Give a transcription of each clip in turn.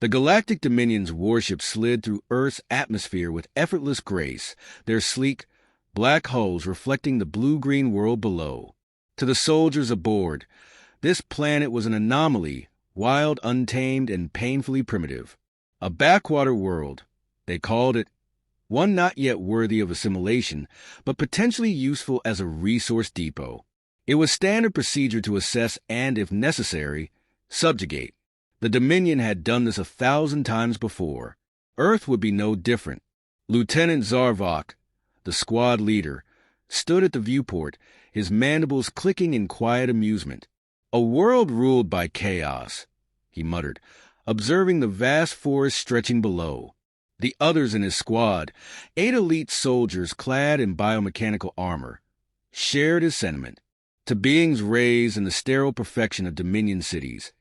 The Galactic Dominion's warships slid through Earth's atmosphere with effortless grace, their sleek, black hulls reflecting the blue-green world below. To the soldiers aboard, this planet was an anomaly, wild, untamed, and painfully primitive. A backwater world, they called it, one not yet worthy of assimilation, but potentially useful as a resource depot. It was standard procedure to assess and, if necessary, subjugate. The Dominion had done this 1,000 times before. Earth would be no different. Lieutenant Zarvok, the squad leader, stood at the viewport, his mandibles clicking in quiet amusement. A world ruled by chaos, he muttered, observing the vast forest stretching below. The others in his squad, 8 elite soldiers clad in biomechanical armor, shared his sentiment. To beings raised in the sterile perfection of Dominion cities,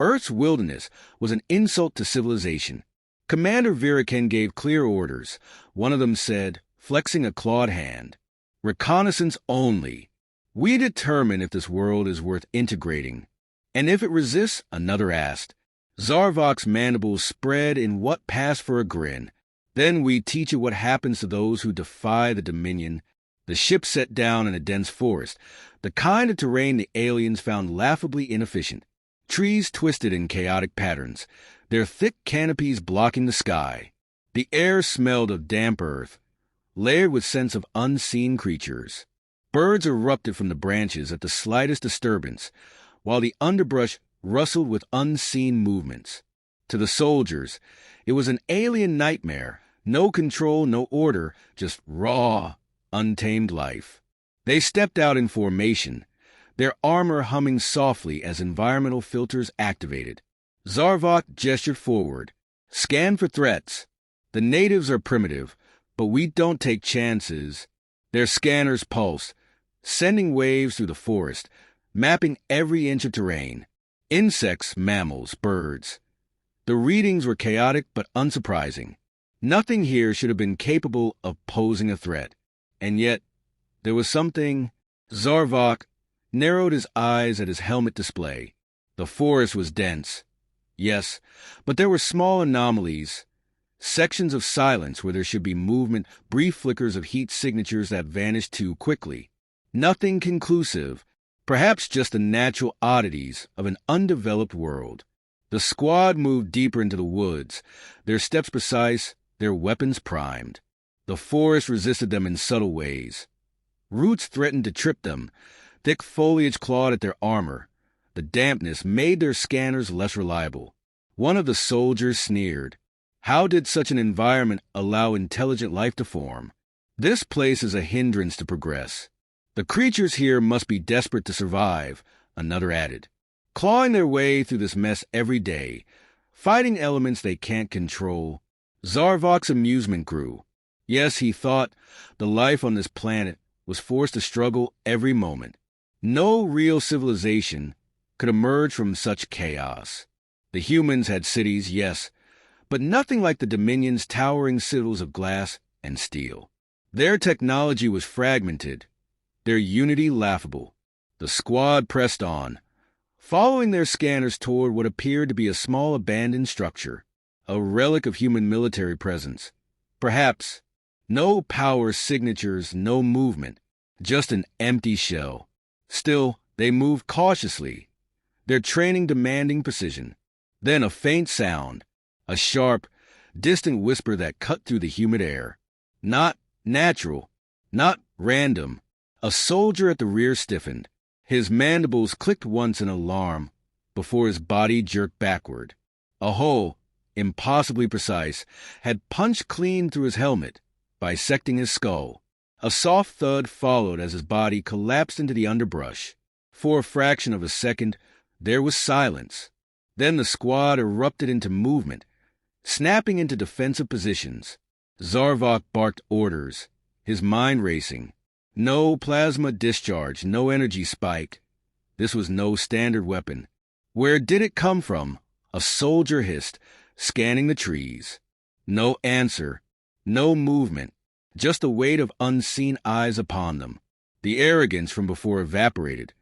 Earth's wilderness was an insult to civilization. Commander Viraken gave clear orders. One of them said, flexing a clawed hand, "Reconnaissance only. We determine if this world is worth integrating. And if it resists," another asked. Zarvok's mandibles spread in what passed for a grin. "Then we teach it what happens to those who defy the Dominion." The ship set down in a dense forest, the kind of terrain the aliens found laughably inefficient. Trees twisted in chaotic patterns, their thick canopies blocking the sky. The air smelled of damp earth, layered with scents of unseen creatures. Birds erupted from the branches at the slightest disturbance, while the underbrush rustled with unseen movements. To the soldiers, it was an alien nightmare. No control, no order, just raw, untamed life. They stepped out in formation, their armor humming softly as environmental filters activated. Zarvok gestured forward. "Scan for threats. The natives are primitive, but we don't take chances." Their scanners pulsed, sending waves through the forest, mapping every inch of terrain. Insects, mammals, birds. The readings were chaotic but unsurprising. Nothing here should have been capable of posing a threat. And yet, there was something. Zarvok narrowed his eyes at his helmet display. The forest was dense. Yes, but there were small anomalies. Sections of silence where there should be movement, brief flickers of heat signatures that vanished too quickly. Nothing conclusive, perhaps just the natural oddities of an undeveloped world. The squad moved deeper into the woods, their steps precise, their weapons primed. The forest resisted them in subtle ways. Roots threatened to trip them. Thick foliage clawed at their armor. The dampness made their scanners less reliable. One of the soldiers sneered. How did such an environment allow intelligent life to form? "This place is a hindrance to progress. The creatures here must be desperate to survive," another added. Clawing their way through this mess every day, fighting elements they can't control. Zarvok's amusement grew. Yes, he thought, the life on this planet was forced to struggle every moment. No real civilization could emerge from such chaos. The humans had cities, yes, but nothing like the Dominion's towering citadels of glass and steel. Their technology was fragmented, their unity laughable. The squad pressed on, following their scanners toward what appeared to be a small abandoned structure, a relic of human military presence. Perhaps. No power signatures, no movement, just an empty shell. Still, they moved cautiously, their training demanding precision. Then a faint sound, a sharp, distant whisper that cut through the humid air. Not natural, not random. A soldier at the rear stiffened. His mandibles clicked once in alarm before his body jerked backward. A hole, impossibly precise, had punched clean through his helmet, bisecting his skull. A soft thud followed as his body collapsed into the underbrush. For a fraction of a second, there was silence. Then the squad erupted into movement, snapping into defensive positions. Zarvok barked orders, his mind racing. No plasma discharge, no energy spike. This was no standard weapon. Where did it come from? A soldier hissed, scanning the trees. No answer, no movement, just the weight of unseen eyes upon them. The arrogance from before evaporated,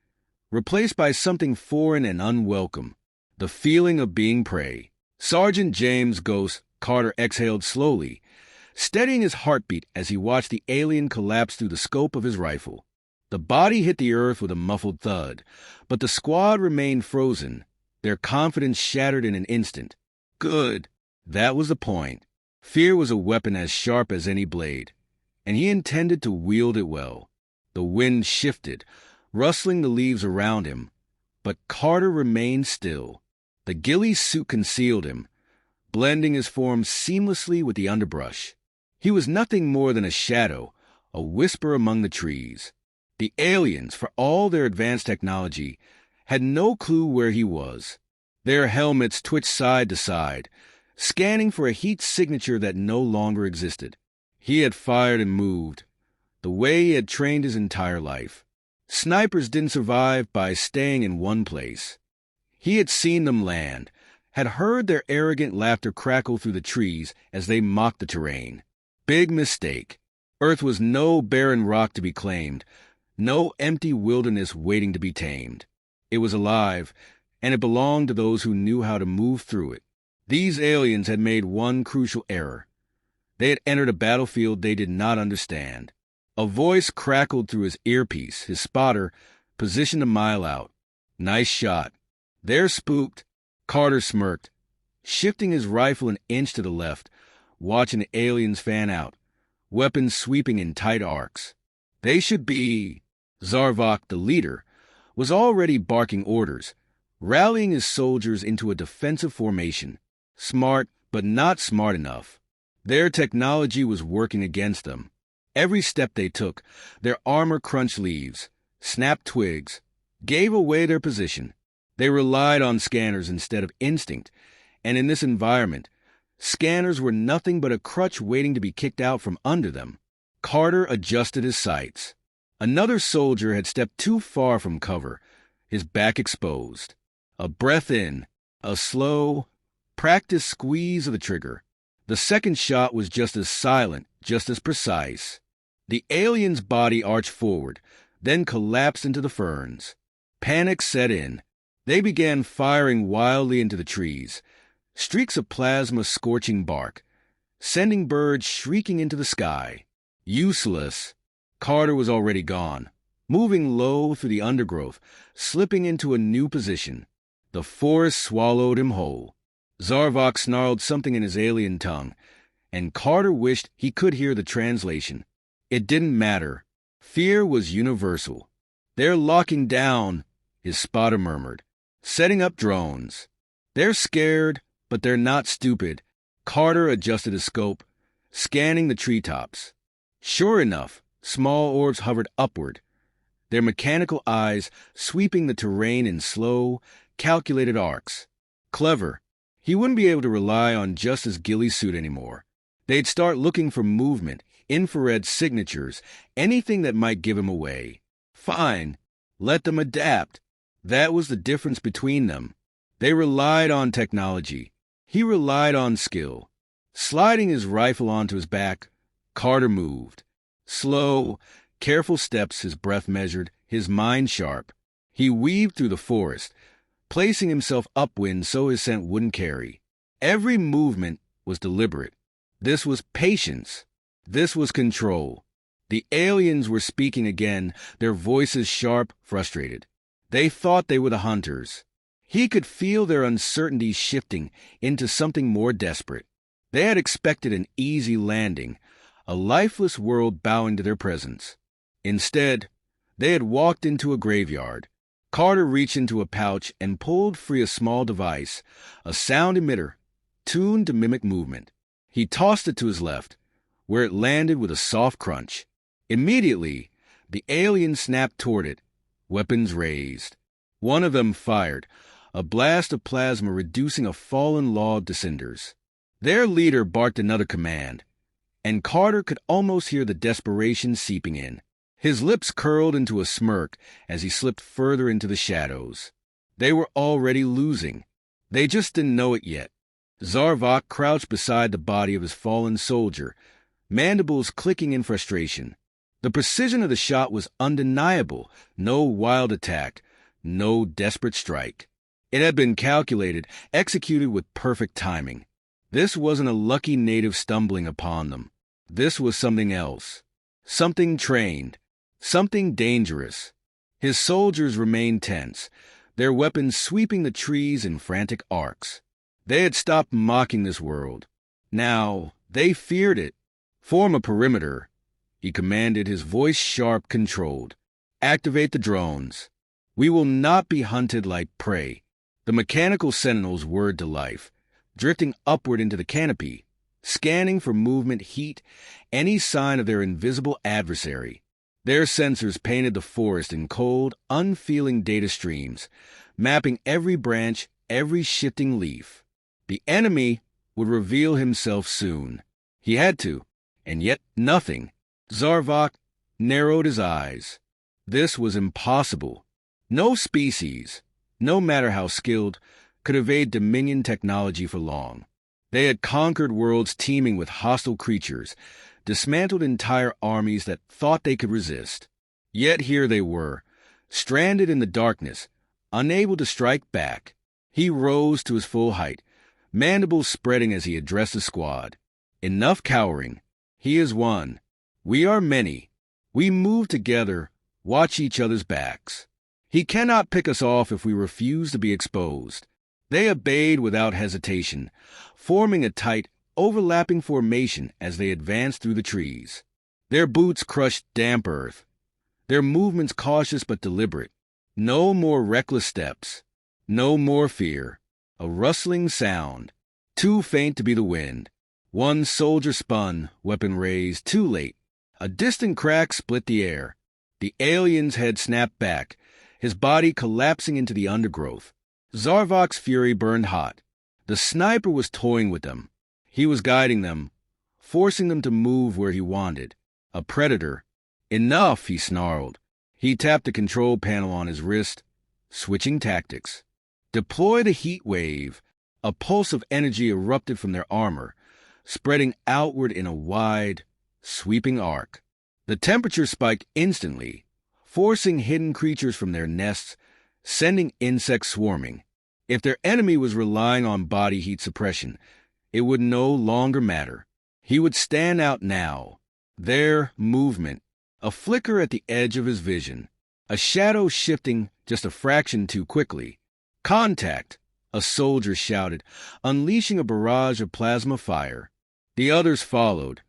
replaced by something foreign and unwelcome, the feeling of being prey. Sergeant James Ghost Carter exhaled slowly, steadying his heartbeat as he watched the alien collapse through the scope of his rifle. The body hit the earth with a muffled thud, but the squad remained frozen, their confidence shattered in an instant. Good. That was the point. Fear was a weapon as sharp as any blade, and he intended to wield it well. The wind shifted, rustling the leaves around him, but Carter remained still. The ghillie suit concealed him, blending his form seamlessly with the underbrush. He was nothing more than a shadow, a whisper among the trees. The aliens, for all their advanced technology, had no clue where he was. Their helmets twitched side to side, scanning for a heat signature that no longer existed. He had fired and moved, the way he had trained his entire life. Snipers didn't survive by staying in one place. He had seen them land, had heard their arrogant laughter crackle through the trees as they mocked the terrain. Big mistake. Earth was no barren rock to be claimed, no empty wilderness waiting to be tamed. It was alive, and it belonged to those who knew how to move through it. These aliens had made one crucial error. They had entered a battlefield they did not understand. A voice crackled through his earpiece, his spotter positioned a mile out. Nice shot. They're spooked. Carter smirked, shifting his rifle an inch to the left, watching the aliens fan out, weapons sweeping in tight arcs. They should be... Zarvok, the leader, was already barking orders, rallying his soldiers into a defensive formation. Smart, but not smart enough. Their technology was working against them. Every step they took, their armor crunched leaves, snapped twigs, gave away their position. They relied on scanners instead of instinct, and in this environment, scanners were nothing but a crutch waiting to be kicked out from under them. Carter adjusted his sights. Another soldier had stepped too far from cover, his back exposed. A breath in, a slow, practiced squeeze of the trigger. The second shot was just as silent, just as precise. The alien's body arched forward, then collapsed into the ferns. Panic set in. They began firing wildly into the trees, streaks of plasma scorching bark, sending birds shrieking into the sky. Useless. Carter was already gone, moving low through the undergrowth, slipping into a new position. The forest swallowed him whole. Zarvok snarled something in his alien tongue, and Carter wished he could hear the translation. It didn't matter. Fear was universal. They're locking down, his spotter murmured, setting up drones. They're scared, but they're not stupid. Carter adjusted his scope, scanning the treetops. Sure enough, small orbs hovered upward, their mechanical eyes sweeping the terrain in slow, calculated arcs. Clever. He wouldn't be able to rely on just his ghillie suit anymore. They'd start looking for movement, infrared signatures, anything that might give him away. Fine. Let them adapt. That was the difference between them. They relied on technology. He relied on skill. Sliding his rifle onto his back, Carter moved. Slow, careful steps, his breath measured, his mind sharp. He weaved through the forest, placing himself upwind so his scent wouldn't carry. Every movement was deliberate. This was patience. This was control. The aliens were speaking again, their voices sharp, frustrated. They thought they were the hunters. He could feel their uncertainty shifting into something more desperate. They had expected an easy landing, a lifeless world bowing to their presence. Instead, they had walked into a graveyard. Carter reached into a pouch and pulled free a small device, a sound emitter, tuned to mimic movement. He tossed it to his left, where it landed with a soft crunch. Immediately, the alien snapped toward it, weapons raised. One of them fired, a blast of plasma reducing a fallen log to cinders. Their leader barked another command, and Carter could almost hear the desperation seeping in. His lips curled into a smirk as he slipped further into the shadows. They were already losing. They just didn't know it yet. Zarvok crouched beside the body of his fallen soldier, mandibles clicking in frustration. The precision of the shot was undeniable. No wild attack, no desperate strike. It had been calculated, executed with perfect timing. This wasn't a lucky native stumbling upon them. This was something else. Something trained. Something dangerous. His soldiers remained tense, their weapons sweeping the trees in frantic arcs. They had stopped mocking this world. Now, they feared it. Form a perimeter, he commanded, his voice sharp, controlled. Activate the drones. We will not be hunted like prey. The mechanical sentinels whirred to life, drifting upward into the canopy, scanning for movement, heat, any sign of their invisible adversary. Their sensors painted the forest in cold, unfeeling data streams, mapping every branch, every shifting leaf. The enemy would reveal himself soon. He had to, and yet nothing. Zarvok narrowed his eyes. This was impossible. No species, no matter how skilled, could evade Dominion technology for long. They had conquered worlds teeming with hostile creatures, dismantled entire armies that thought they could resist. Yet here they were, stranded in the darkness, unable to strike back. He rose to his full height, mandibles spreading as he addressed the squad. Enough cowering. He is one. We are many. We move together, watch each other's backs. He cannot pick us off if we refuse to be exposed. They obeyed without hesitation, forming a tight, overlapping formation as they advanced through the trees. Their boots crushed damp earth, their movements cautious but deliberate. No more reckless steps, no more fear. A rustling sound, too faint to be the wind. One soldier spun, weapon raised, too late. A distant crack split the air. The alien's head snapped back, his body collapsing into the undergrowth. Zarvok's fury burned hot. The sniper was toying with them. He was guiding them, forcing them to move where he wanted. A predator. Enough, he snarled. He tapped the control panel on his wrist, switching tactics. Deploy the heat wave. A pulse of energy erupted from their armor, spreading outward in a wide, sweeping arc. The temperature spiked instantly, forcing hidden creatures from their nests, sending insects swarming. If their enemy was relying on body heat suppression, it would no longer matter. He would stand out now. Their movement, a flicker at the edge of his vision, a shadow shifting just a fraction too quickly. Contact, a soldier shouted, unleashing a barrage of plasma fire. The others followed,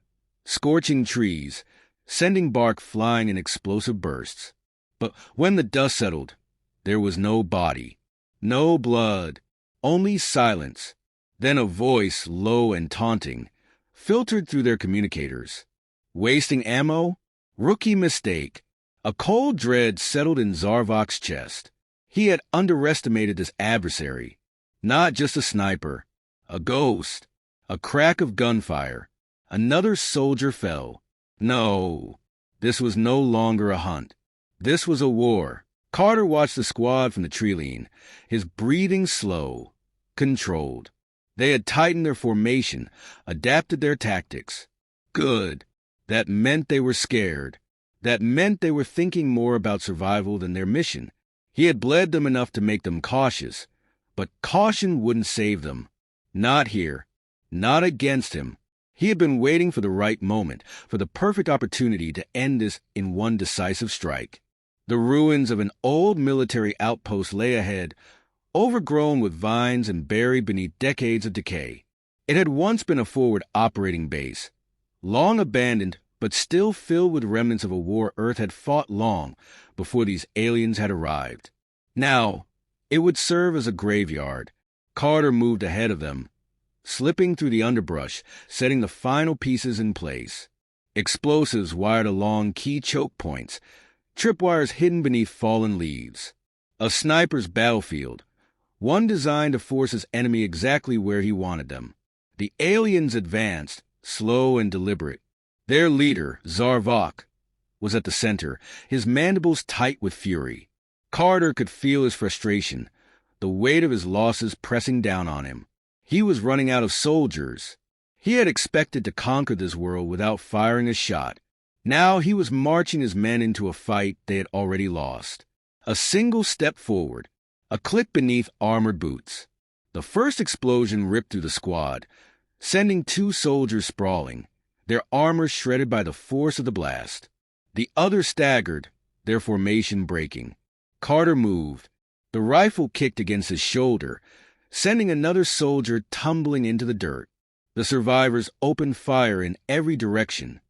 scorching trees, sending bark flying in explosive bursts. But when the dust settled, there was no body, no blood, only silence. Then a voice, low and taunting, filtered through their communicators. Wasting ammo? Rookie mistake. A cold dread settled in Zarvok's chest. He had underestimated this adversary. Not just a sniper, a ghost, a crack of gunfire. Another soldier fell. No, this was no longer a hunt. This was a war. Carter watched the squad from the tree lean, his breathing slow, controlled. They had tightened their formation, adapted their tactics. Good. That meant they were scared. That meant they were thinking more about survival than their mission. He had bled them enough to make them cautious, but caution wouldn't save them. Not here. Not against him. He had been waiting for the right moment, for the perfect opportunity to end this in one decisive strike. The ruins of an old military outpost lay ahead, overgrown with vines and buried beneath decades of decay. It had once been a forward operating base, long abandoned but still filled with remnants of a war Earth had fought long before these aliens had arrived. Now, it would serve as a graveyard. Carter moved ahead of them, slipping through the underbrush, setting the final pieces in place. Explosives wired along key choke points, tripwires hidden beneath fallen leaves. A sniper's battlefield, one designed to force his enemy exactly where he wanted them. The aliens advanced, slow and deliberate. Their leader, Zarvok, was at the center, his mandibles tight with fury. Carter could feel his frustration, the weight of his losses pressing down on him. He was running out of soldiers. He had expected to conquer this world without firing a shot. Now he was marching his men into a fight they had already lost. A single step forward, A click beneath armored boots. The first explosion ripped through the squad, sending 2 soldiers sprawling, their armor shredded by the force of the blast. The others staggered, their formation breaking. Carter moved. The rifle kicked against his shoulder, sending another soldier tumbling into the dirt. The survivors opened fire in every direction,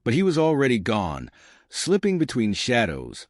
but he was already gone, slipping between shadows,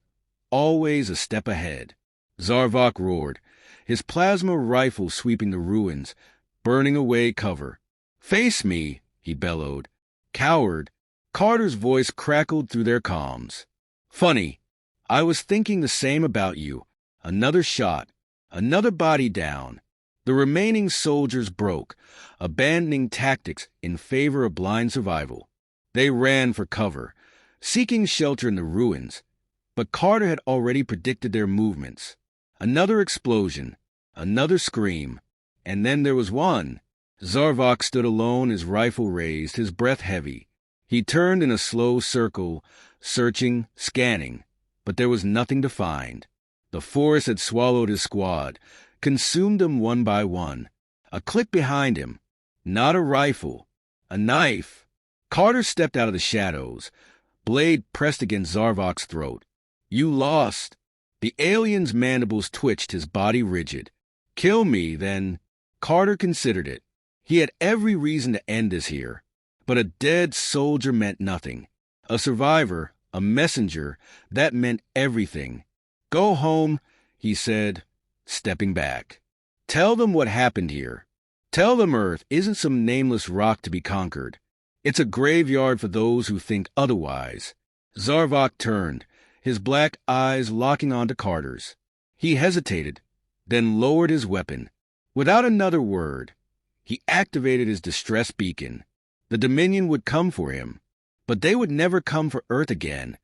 always a step ahead. Zarvok roared, his plasma rifle sweeping the ruins, burning away cover. "Face me," he bellowed. "Coward." Carter's voice crackled through their comms. "Funny, I was thinking the same about you. Another shot, another body down." The remaining soldiers broke, abandoning tactics in favor of blind survival. They ran for cover, seeking shelter in the ruins, but Carter had already predicted their movements. Another explosion, another scream, and then there was one. Zarvok stood alone, his rifle raised, his breath heavy. He turned in a slow circle, searching, scanning, but there was nothing to find. The forest had swallowed his squad, consumed them one by one. A click behind him. Not a rifle. A knife. Carter stepped out of the shadows, blade pressed against Zarvok's throat. "You lost." The alien's mandibles twitched, his body rigid. "Kill me, then." Carter considered it. He had every reason to end this here. But a dead soldier meant nothing. A survivor, a messenger, that meant everything. "Go home," he said, stepping back. "Tell them what happened here. Tell them Earth isn't some nameless rock to be conquered. It's a graveyard for those who think otherwise." Zarvok turned, his black eyes locking onto Carter's. He hesitated, then lowered his weapon. Without another word, he activated his distress beacon. The Dominion would come for him, but they would never come for Earth again.